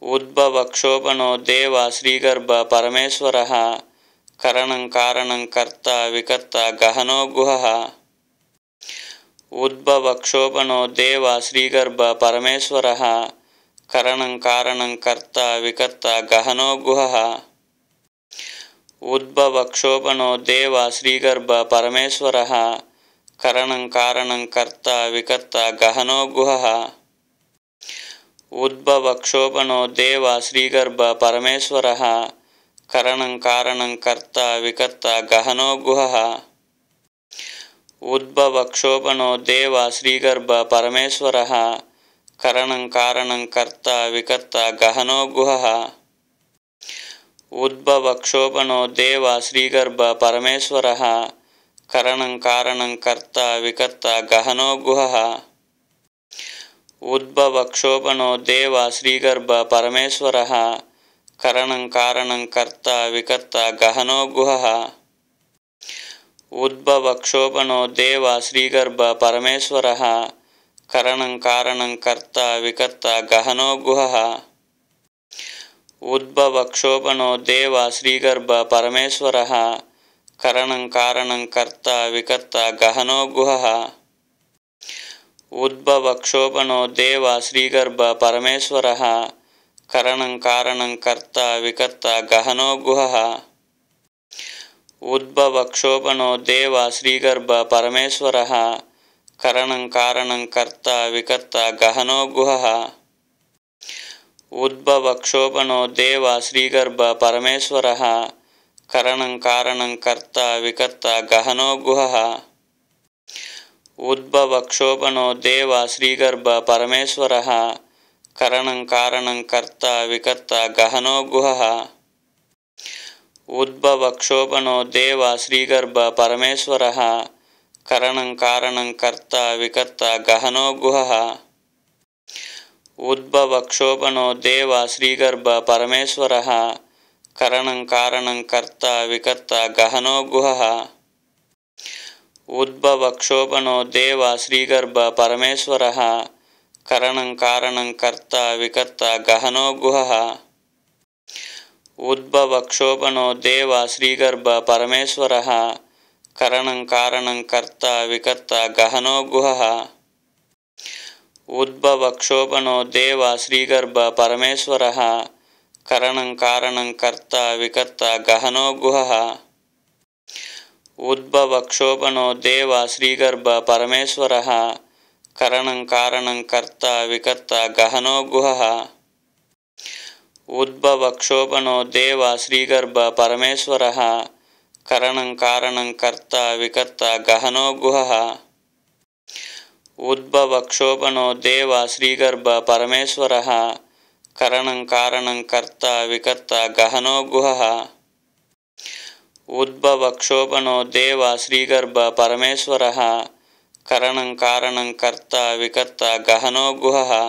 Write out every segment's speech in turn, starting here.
उद्भवक्षोभनो देव श्रीगर्भ परमेश्वरः करणं कारणं कर्ता विकर्ता गहनो गुहः उद्भवक्षोभनो देव श्रीगर्भ परमेश्वरः करणं कारणं कर्ता विकर्ता गहनो गुहः उद्भवक्षोभनो देव श्रीगर्भ परमेश्वरः करणं कारणं कर्ता विकर्ता गहनो गुहः उद्भवक्षोभनो देव श्रीगर्भ परमेश्वरः करणं कारणं कर्ता विकर्ता गहनो गुहः उद्भवक्षोभनो देव श्रीगर्भ परमेश्वरः करणं कारणं कर्ता विकर्ता गहनो गुहः उद्भवक्षोभनो देव श्रीगर्भ परमेश्वरः करणं कारणं कर्ता विकर्ता गहनो गुहः उद्भवक्षोभनो देव श्रीगर्भ परमेश्वरः करणं कारणं कर्ता विकर्ता गहनो गुहः उद्भवक्षोभनो देव श्रीगर्भ परमेश्वरः करणं कारणं कर्ता विकर्ता गहनो गुहः उद्भवक्षोभनो देव श्रीगर्भ परमेश्वरः करणं कारणं कर्ता विकर्ता गहनो गुहः उद्भवक्षोभनो देव श्रीगर्भ परमेश्वरः करणं कारणं कर्ता विकर्ता गहनो गुहः उद्भवक्षोभनो देव श्रीगर्भ परमेश्वरः करणं कारणं कर्ता विकर्ता गहनो गुहः उद्भवक्षोभनो देव श्रीगर्भ परमेश्वरः करणं कारणं कर्ता विकर्ता गहनो गुहः उद्भवक्षोभनो देव श्रीगर्भ परमेश्वरः करणं कारणं कर्ता विकर्ता गहनो गुहः उद्भवक्षोभनो देव श्रीगर्भ परमेश्वरः करणं कारणं कर्ता विकर्ता गहनो गुहः उद्भवक्षोभनो देव श्रीगर्भ परमेश्वरः करणं कारणं कर्ता विकर्ता गहनो गुहः उद्भवक्षोभनो देव श्रीगर्भ परमेश्वरः करणं कारणं कर्ता विकर्ता गहनो गुहः उद्भवक्षोभनो देव श्रीगर्भ परमेश्वरः करणं कारणं कर्ता विकर्ता गहनो गुहः उद्भवक्षोभनो देव श्रीगर्भ परमेश्वरः करणं कारणं कर्ता विकर्ता गहनो गुहः उद्भवक्षोभनो देव श्रीगर्भ परमेश्वरः करणं कारणं कर्ता विकर्ता गहनो गुहः उद्भवक्षोभनो देव श्रीगर्भ परमेश्वरः करणं कारणं कर्ता विकर्ता गहनो गुहः उद्भवक्षोभनो देव श्रीगर्भ परमेश्वरः करणं कारणं कर्ता विकर्ता गहनो गुहः उद्भवक्षोभनो देव श्रीगर्भ परमेश्वरः करणं कारणं कर्ता विकर्ता गहनो गुहः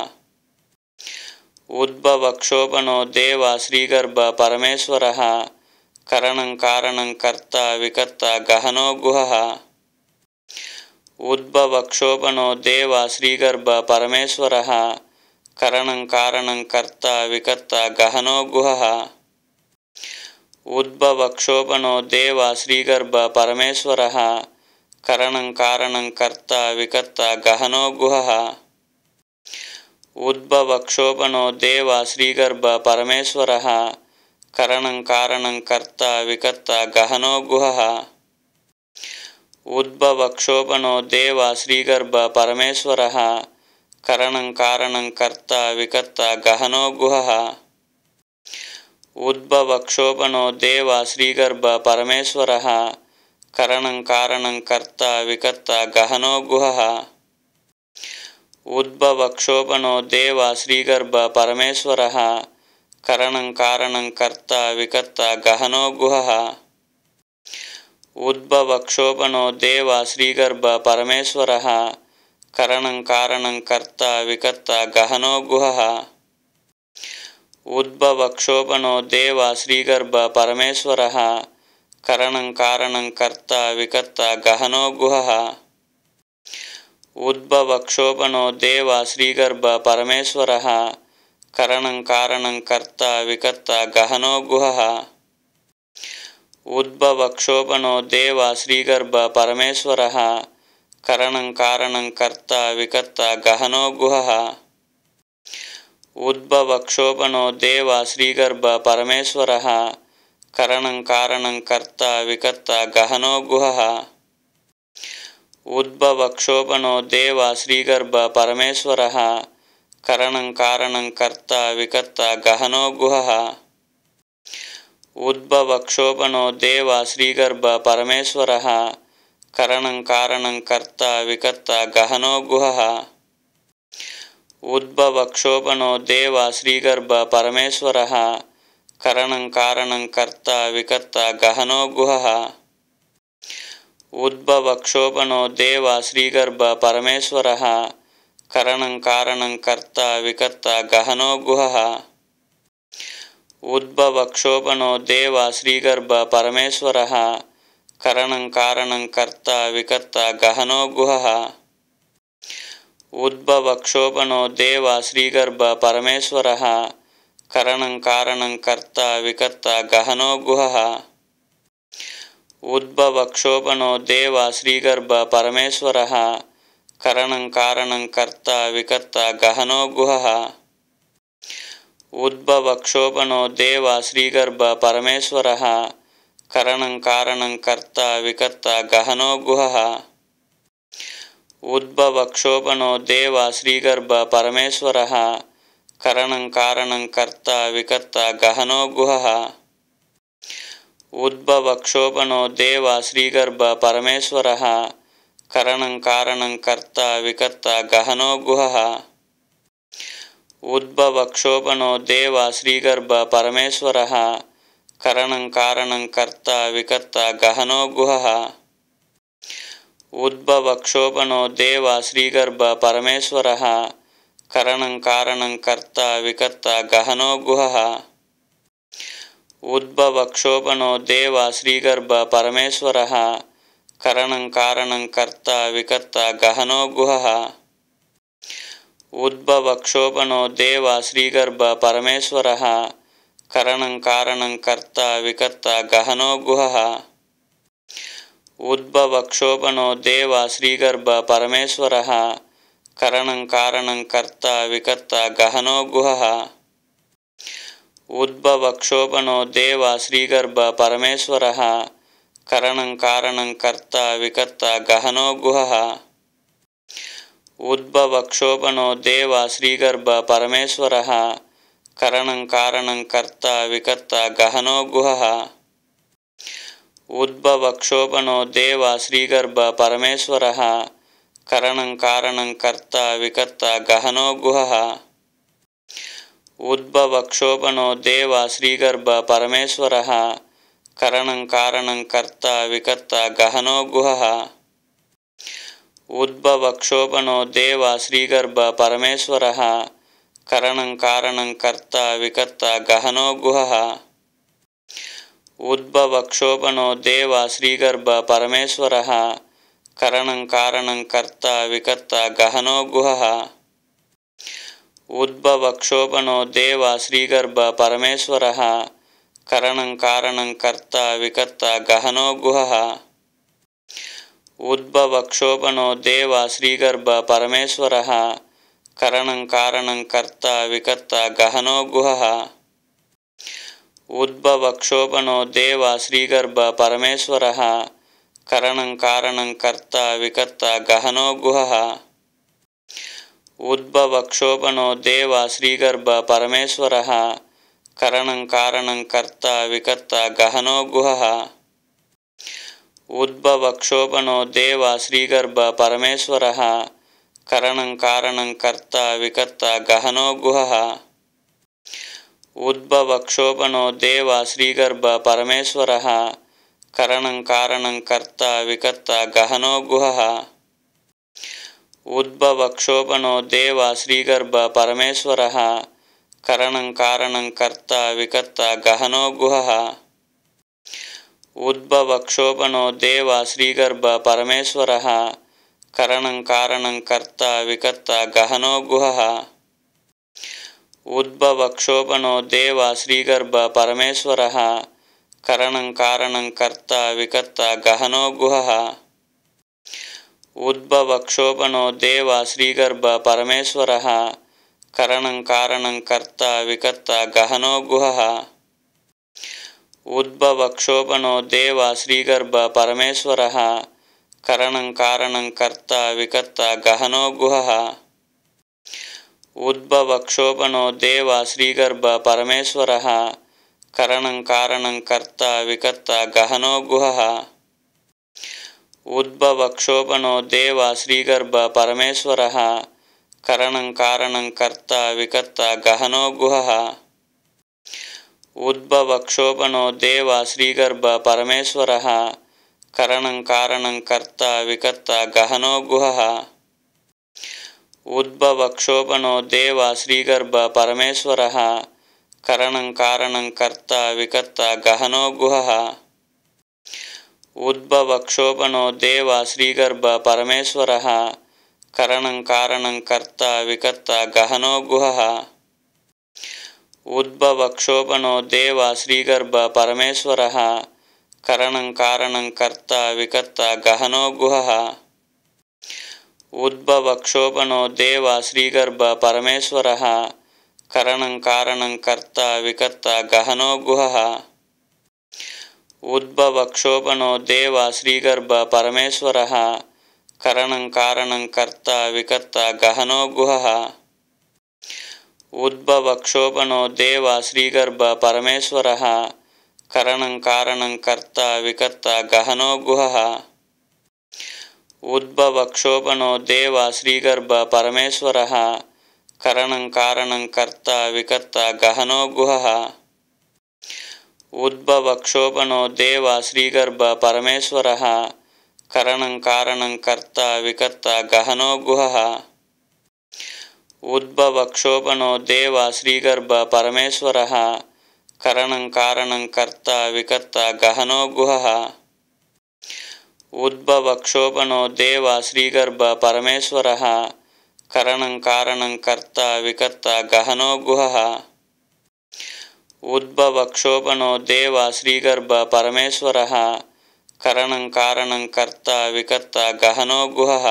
उद्भवक्षोभनो देव श्रीगर्भ परमेश्वरः करणं कारणं कर्ता विकर्ता गहनो गुहः उद्भवक्षोभनो देव श्रीगर्भ परमेश्वरः करणं कारणं कर्ता विकर्ता गहनो गुहः उद्भवक्षोभनो देव श्रीगर्भ परमेश्वरः करणं कारणं कर्ता विकर्ता गहनो गुहः उद्भवक्षोभनो देव श्रीगर्भ परमेश्वरः करणं कारणं कर्ता विकर्ता गहनो गुहः उद्भवक्षोभनो देव श्रीगर्भ परमेश्वरः करणं कारणं कर्ता विकर्ता गहनो गुहः उद्भवक्षोभनो देव श्रीगर्भ परमेश्वरः करणं कारणं कर्ता विकर्ता गहनो गुहः उद्भवक्षोभनो देव श्रीगर्भ परमेश्वरः करणं कारणं कर्ता विकर्ता गहनो गुहः उद्भवक्षोभनो देव श्रीगर्भ परमेश्वरः करणं कारणं कर्ता विकर्ता गहनो गुहः उद्भवक्षोभनो देव श्रीगर्भ परमेश्वरः करणं कारणं कर्ता विकर्ता गहनो गुहः उद्भवक्षोभनो देव श्रीगर्भ परमेश्वरः करणं कारणं कर्ता विकर्ता गहनो गुहः उद्भवक्षोभनो देव श्रीगर्भ परमेश्वरः करणं कारणं कर्ता विकर्ता गहनो गुहः उद्भवक्षोभनो देव श्रीगर्भ परमेश्वरः करणं कारणं कर्ता विकर्ता गहनो गुहः उद्भवक्षोभनो देव श्रीगर्भ परमेश्वरः करणं कारणं कर्ता विकर्ता गहनो गुहः उद्भवक्षोभनो देव श्रीगर्भ परमेश्वरः करणं कारणं कर्ता विकर्ता गहनो गुहः उद्भवक्षोभनो देव श्रीगर्भ परमेश्वरः करणं कारणं कर्ता विकर्ता गहनो गुहः उद्भवक्षोभनो देव श्रीगर्भ परमेश्वरः करणं कारणं कर्ता विकर्ता गहनो गुहः उद्भवक्षोभनो देव श्रीगर्भ परमेश्वरः करणं कारणं कर्ता विकर्ता गहनो गुहः उद्भवक्षोभनो देव श्रीगर्भ परमेश्वरः करणं कारणं कर्ता विकर्ता गहनो गुहः उद्भवक्षोभनो देव श्रीगर्भ परमेश्वरः करणं कारणं कर्ता विकर्ता गहनो गुहः उद्भवक्षोभनो देव श्रीगर्भ परमेश्वरः करणं कारणं कर्ता विकर्ता गहनो गुहः उद्भवक्षोभनो देव श्रीगर्भ परमेश्वरः करणं कारणं कर्ता विकर्ता गहनो गुहः उद्भवक्षोभनो देव श्रीगर्भ परमेश्वरः करणं कारणं कर्ता विकर्ता गहनो गुहः उद्भवक्षोभनो देव श्रीगर्भ परमेश्वरः करणं कारणं कर्ता विकर्ता गहनो गुहः उद्भवक्षोभनो देव श्रीगर्भ परमेश्वरः करणं कारणं कर्ता विकर्ता गहनो गुहः उद्भवक्षोभनो देव श्रीगर्भ परमेश्वरः करणं कारणं कर्ता विकर्ता गहनो गुहः उद्भवक्षोभनो देव श्रीगर्भ परमेश्वरः करणं कारणं कर्ता विकर्ता गहनो गुहः उद्भवक्षोभनो देव श्रीगर्भ परमेश्वरः करणं कारणं कर्ता विकर्ता गहनो गुहः उद्भवक्षोभनो देव श्रीगर्भ परमेश्वरः करणं कारणं कर्ता विकर्ता गहनो गुहः उद्भवक्षोभनो देव श्रीगर्भ परमेश्वरः करणं कारणं कर्ता विकर्ता गहनो गुहः उद्भवक्षोभनो देव श्रीगर्भ परमेश्वरः करणं कारणं कर्ता विकर्ता गहनो गुहः उद्भवक्षोभनो देव श्रीगर्भ परमेश्वरः करणं कारणं कर्ता विकर्ता गहनो गुहः उद्भवक्षोभनो देव श्रीगर्भ परमेश्वरः करणं कारणं कर्ता विकर्ता गहनो गुहः उद्भवक्षोभनो देव श्रीगर्भ परमेश्वरः करणं कारणं कर्ता विकर्ता गहनो गुहः उद्भवक्षोभनो देव श्रीगर्भ परमेश्वरः करणं कारणं कर्ता विकर्ता गहनो गुहः उद्भवक्षोभनो देव श्रीगर्भ परमेश्वरः करणं कारणं कर्ता विकर्ता गहनो गुहः उद्भवक्षोभनो देव श्रीगर्भ परमेश्वरः करणं कारणं कर्ता विकर्ता गहनो गुहः उद्भवक्षोभनो देव श्रीगर्भ परमेश्वरः करणं कारणं कर्ता विकर्ता गहनो गुहः उद्भवक्षोभनो देव श्रीगर्भ परमेश्वरः करणं कारणं कर्ता विकर्ता गहनो गुहः उद्भवक्षोभनो देव श्रीगर्भ परमेश्वरः करणं कारणं कर्ता विकर्ता गहनो गुहः उद्भवक्षोभनो देव श्रीगर्भ परमेश्वरः करणं कारणं कर्ता विकर्ता गहनो गुहः उद्भवक्षोभनो देव श्रीगर्भ परमेश्वरः करणं कारणं कर्ता विकर्ता गहनो गुहः ఉద్భవక్షోభనో దేవ శ్రీగర్భ పరమేశ్వరః కరణం కారణం కర్త వికర్త గహనో గుహః ఉద్భవక్షోభనో దేవ శ్రీగర్భ పరమేశ్వరః కరణం కారణం కర్త వికర్త గహనో గుహః ఉద్భవక్షోభనో దేవ శ్రీగర్భ పరమేశ్వరః కరణం కారణం కర్త వికర్త గహనో గుహః ఉద్భవక్షోభనో దేవ శ్రీగర్భ పరమేశ్వరః కరణం కారణం కర్త వికర్త గహనో గుహః ఉద్భవక్షోభనో దేవ శ్రీగర్భ పరమేశ్వరః కరణం కారణం కర్త వికర్త గహనో గుహః ఉద్భవక్షోభనో దేవ శ్రీగర్భ పరమేశ్వరః కరణం కారణం కర్త వికర్త గహనో గుహః ఉద్భవక్షోభనో దేవ శ్రీగర్భ పరమేశ్వరః కరణం కారణం కర్త వికర్త గహనో గుహః ఉద్భవక్షోభనో దేవ శ్రీగర్భ పరమేశ్వరః కరణం కారణం కర్త వికర్త గహనో గుహః ఉద్భవక్షోభనో దేవ శ్రీగర్భ పరమేశ్వరః కరణం కారణం కర్త వికర్త గహనో గుహః ఉద్భవక్షోభనో దేవ శ్రీగర్భ పరమేశ్వరః కరణం కారణం కర్త వికర్త గహనో గుహః ఉద్భవక్షోభనో దేవ శ్రీగర్భ పరమేశ్వరః కరణం కారణం కర్త వికర్త గహనో గుహః ఉద్భవక్షోభనో దేవ శ్రీగర్భ పరమేశ్వరః కరణం కారణం కర్త వికర్త గహనో గుహః ఉద్భవక్షోభనో దేవ శ్రీగర్భ పరమేశ్వరః కరణం కారణం కర్త వికర్త గహనో గుహః ఉద్భవక్షోభనో దేవ శ్రీగర్భ పరమేశ్వరః కరణం కారణం కర్త వికర్త గహనో గుహః ఉద్భవక్షోభనో దేవ శ్రీగర్భ పరమేశ్వరః కరణం కారణం కర్త వికర్త గహనో గుహః ఉద్భవక్షోభనో దేవ శ్రీగర్భ పరమేశ్వరః కరణం కారణం కర్త వికర్త గహనో గుహః ఉద్భవక్షోభనో దేవ శ్రీగర్భ పరమేశ్వరః కరణం కారణం కర్త వికర్త గహనో గుహః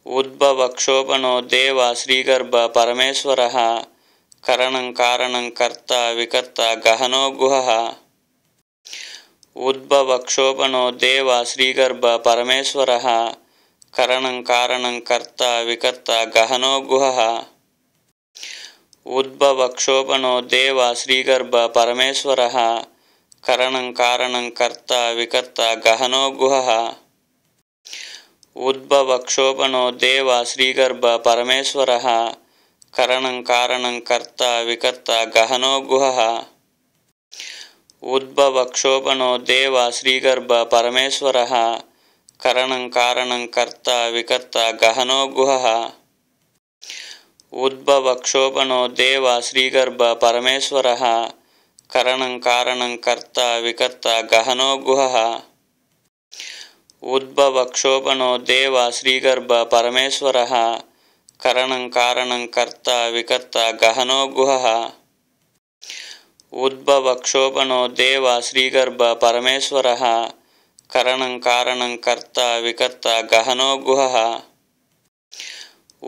ఉద్భవక్షోభనో దేవ శ్రీగర్భ పరమేశ్వరః కరణం కారణం కర్త వికర్త గహనో గుహః ఉద్భవక్షోభనో దేవ శ్రీగర్భ పరమేశ్వరః కరణం కారణం కర్త వికర్త గహనో గుహః ఉద్భవక్షోభనో దేవ శ్రీగర్భ పరమేశ్వరః కరణం కారణం కర్త వికర్త గహనో గుహః ఉద్భవక్షోభనో దేవ శ్రీగర్భ పరమేశ్వరః కరణం కారణం కర్త వికర్త గహనో గుహః ఉద్భవక్షోభనో దేవ శ్రీగర్భ పరమేశ్వరః కరణం కారణం కర్త వికర్త గహనో గుహః ఉద్భవక్షోభనో దేవ శ్రీగర్భ పరమేశ్వరః కరణం కారణం కర్త వికర్త గహనో గుహః ఉద్భవక్షోభనో దేవ శ్రీగర్భ పరమేశ్వరః కరణం కారణం కర్త వికర్త గహనో గుహః ఉద్భవక్షోభనో దేవ శ్రీగర్భ పరమేశ్వరః కరణం కారణం కర్త వికర్త గహనో గుహః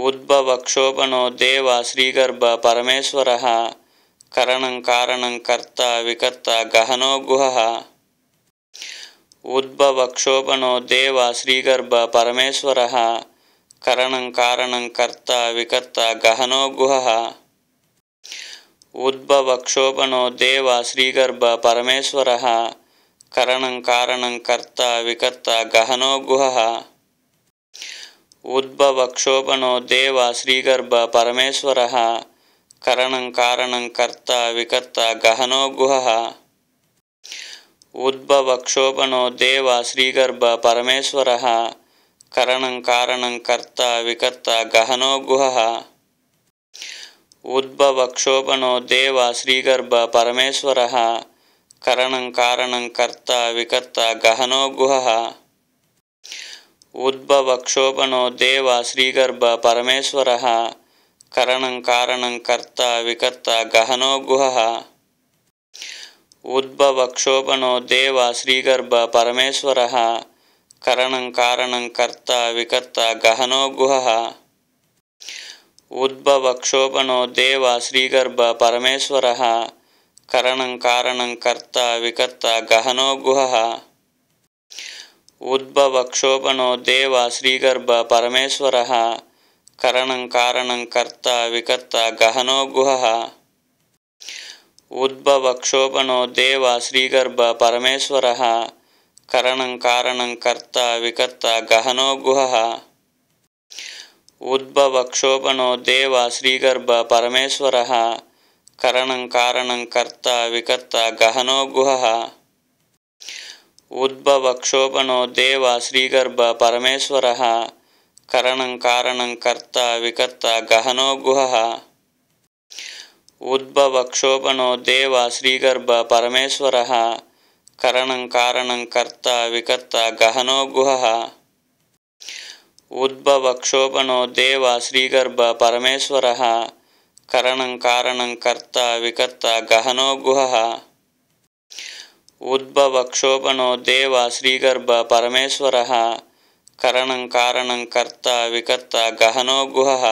ఉద్భవక్షోభనో దేవ శ్రీగర్భ పరమేశ్వరః కరణం కారణం కర్త వికర్త గహనో గుహః ఉద్భవక్షోభనో దేవ శ్రీగర్భ పరమేశ్వరః కరణం కారణం కర్త వికర్త గహనో గుహః ఉద్భవక్షోభనో దేవ శ్రీగర్భ పరమేశ్వరః కరణం కారణం కర్త వికర్త గహనో గుహః ఉద్భవక్షోభనో దేవ శ్రీగర్భ పరమేశ్వరః కరణం కారణం కర్త వికర్త గహనో గుహః ఉద్భవక్షోభనో దేవ శ్రీగర్భ పరమేశ్వరః కరణం కారణం కర్త వికర్త గహనో గుహః ఉద్భవక్షోభనో దేవ శ్రీగర్భ పరమేశ్వరః కరణం కారణం కర్త వికర్త గహనో గుహః ఉద్భవక్షోభనో దేవ శ్రీగర్భ పరమేశ్వరః करणं कारणं कर्ता विकर्ता गहनो गुहः उद्भवक्षोभनो देव श्रीगर्भ परमेश्वरः करणं कारणं कर्ता विकर्ता गहनो गुहः उद्भवक्षोभनो देव श्रीगर्भ परमेश्वरः करणं कारणं कर्ता विकर्ता गहनो गुहः उद्भवक्षोभनो देव श्रीगर्भ परमेश्वरः करणं कारणं कर्ता विकर्ता गहनो गुहः उद्भवक्षोभनो देव श्रीगर्भ परमेश्वरः करणं कारणं कर्ता विकर्ता गहनो गुहः उद्भवक्षोभनो देव श्रीगर्भ परमेश्वरः करणं कारणं कर्ता विकर्ता गहनो गुहः उद्भवक्षोभनो देव श्रीगर्भ परमेश्वरः करणं कारणं कर्ता विकर्ता गहनो गुहः उद्भवक्षोभनो देव श्रीगर्भ परमेश्वरः करणं कारणं कर्ता विकर्ता गहनो गुहः उद्भवक्षोभनो देव श्रीगर्भ परमेश्वरः करणं कारणं कर्ता विकर्ता गहनो गुहः उद्भवक्षोभनो देव श्रीगर्भ परमेश्वरः करणं कारणं कर्ता विकर्ता गहनो गुहः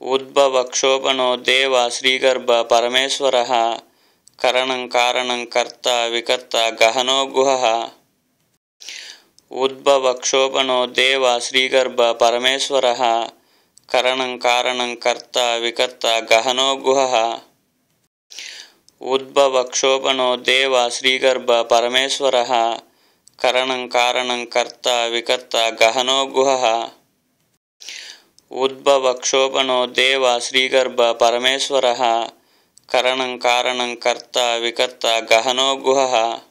उद्भवक्षोभनो देव श्रीगर्भ परमेश्वरः करणं कारणं कर्ता विकर्ता गहनो गुहः उद्भवक्षोभनो देव श्रीगर्भ परमेश्वरः करणं कारणं कर्ता विकर्ता गहनो गुहः उद्भवक्षोभनो देव श्रीगर्भ परमेश्वरः करणं कारणं कर्ता विकर्ता गहनो गुहः उद्भवक्षोभनो देव श्रीगर्भ परमेश्वरः करणं कारणं कर्ता विकर्ता गहनो गुहः।